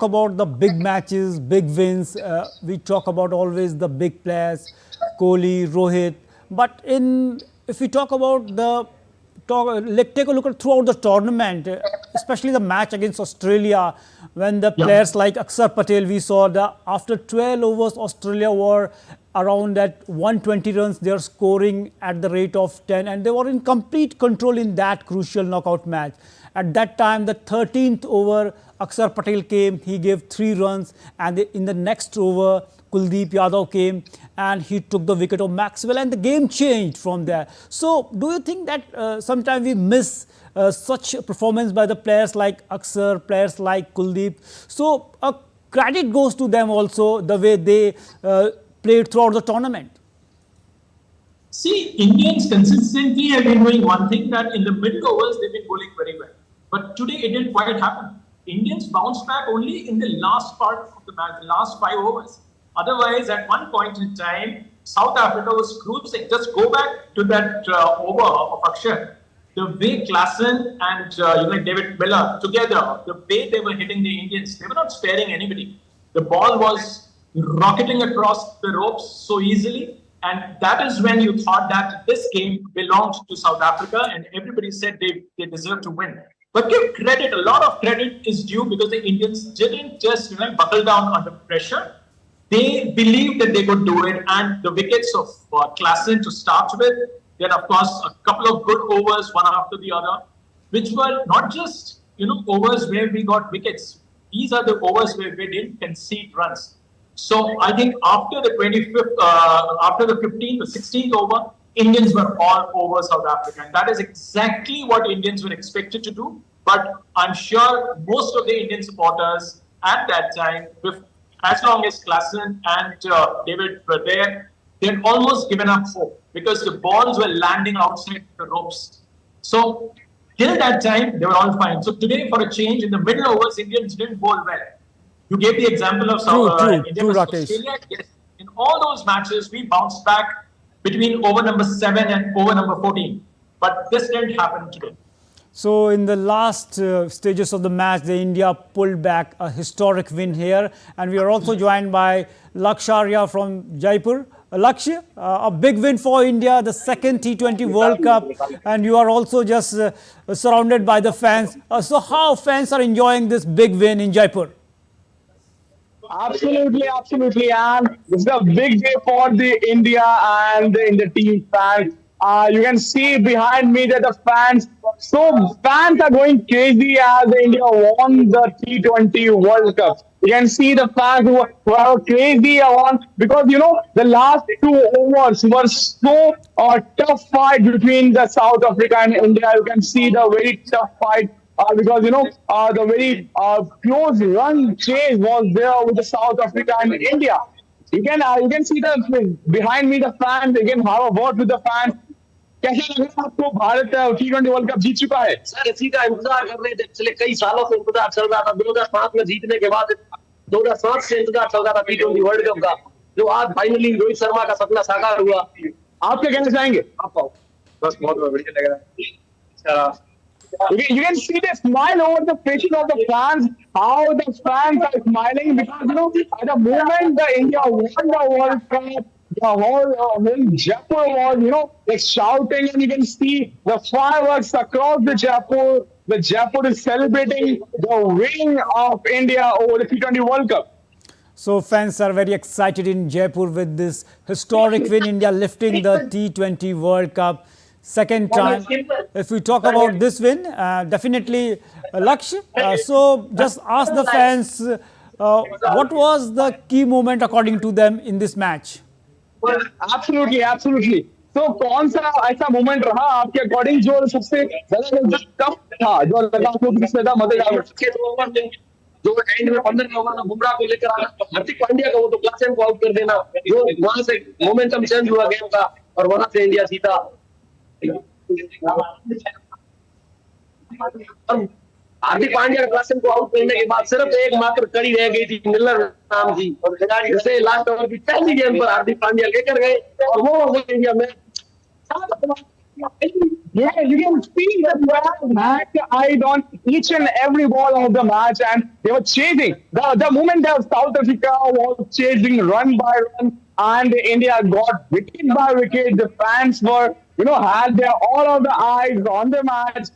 about the big matches, big wins. We talk about always the big players, Kohli, Rohit. But if we talk about take a look at throughout the tournament, especially the match against Australia, when the players like Akshar Patel, we saw that after 12 overs, Australia were around at 120 runs. They are scoring at the rate of 10, and they were in complete control in that crucial knockout match. At that time, the 13th over, Akshar Patel came, he gave 3 runs, and in the next over, Kuldeep Yadav came and he took the wicket of Maxwell, and the game changed from there. So, do you think that sometimes we miss such performance by the players like Akshar, players like Kuldeep? So, credit goes to them also, the way they played throughout the tournament. See, Indians consistently have been doing one thing, that in the middle overs they've been bowling very well. But today it didn't quite happen. Indians bounced back only in the last part of the match, the last 5 overs. Otherwise, at one point in time, South Africa was cruising. Just go back to that over of Akshar. The way Klassen and David Miller together, the way they were hitting the Indians, they were not sparing anybody. The ball was rocketing across the ropes so easily. And that is when you thought that this game belonged to South Africa, and everybody said they deserve to win. But give credit, a lot of credit is due, because the Indians didn't just buckle down under pressure. They believed that they could do it, and the wickets of Klassen to start with, then of course a couple of good overs one after the other, which were not just overs where we got wickets. These are the overs where we didn't concede runs. So I think after the 25th, after the 15th or 16th over, Indians were all over South Africa. And that is exactly what Indians were expected to do. But I'm sure most of the Indian supporters at that time, as long as Klassen and David were there, they had almost given up hope, because the balls were landing outside the ropes. So till that time, they were all fine. So today, for a change, in the middle overs, Indians didn't bowl well. You gave the example of India versus Australia. Yes, in all those matches, we bounced back between over number 7 and over number 14. But this didn't happen today. So, in the last stages of the match, India pulled back a historic win here. And we are also joined by Laksharya from Jaipur. Lakshya, a big win for India, the second T20 World Cup. And you are also just surrounded by the fans. So, how fans are enjoying this big win in Jaipur? Absolutely. And this is a big day for the India and the team fans. You can see behind me that the fans are going crazy as India won the T20 World Cup. You can see the fans who are crazy because the last 2 overs were so tough fight between the South Africa and India. You can see the very tough fight. Because the very close run chase was there with the South Africa and India. You can see behind me the fans. You can have a word with the fans. कैसा लग रहा है आपको? Bharat T20 world cup जीत चुका है। Sir इसी का इंतजार कर रहे थे, पिछले कई सालों से इंतजार चल रहा था। 2007 में जीतने के बाद 2007 से इंतजार चल रहा था T20 वर्ल्ड कप का, जो आज फाइनली रोहित शर्मा का सपना साकार हुआ। आप क्या कहना चाहेंगे? बस बहुत बढ़िया लग रहा है। You can see the smile over the faces of the fans, how the fans are smiling, because at the moment the India won the World Cup, the whole Jaipur was shouting, and you can see the fireworks across the Jaipur. The Jaipur is celebrating the win of India over the T20 World Cup. So fans are very excited in Jaipur with this historic win, India lifting the T20 World Cup. Second time. If we talk about this win, definitely Lakshya. So just ask the fans, what was the key moment according to them in this match? Absolutely. So कौन सा ऐसा moment रहा आपके according जो सबसे ज्यादा tough था, जो लगा आपको सबसे ज्यादा मजेदार? जो एंड में 15 ओवर में बुमराह को लेकर आना, हार्दिक पांड्या का वो तो क्लासन को आउट कर देना, जो वहां से मोमेंटम चेंज हुआ गेम का और वहां से इंडिया जीता। हार्दिक पांड्या क्लासन को आउट करने के बाद सिर्फ एक मात्र कड़ी रह गई थी, मिलर नाम की, और खिलाड़ी उसे लास्ट ओवर की पहली गेंद पर हार्दिक पांड्या लेकर गए और वो इंडिया में Yeah, you can see that they had the eyes on each and every ball of the match, and they were chasing. The moment that South Africa was chasing run by run, and India got wicket by wicket, the fans were, had their all of the eyes on the match.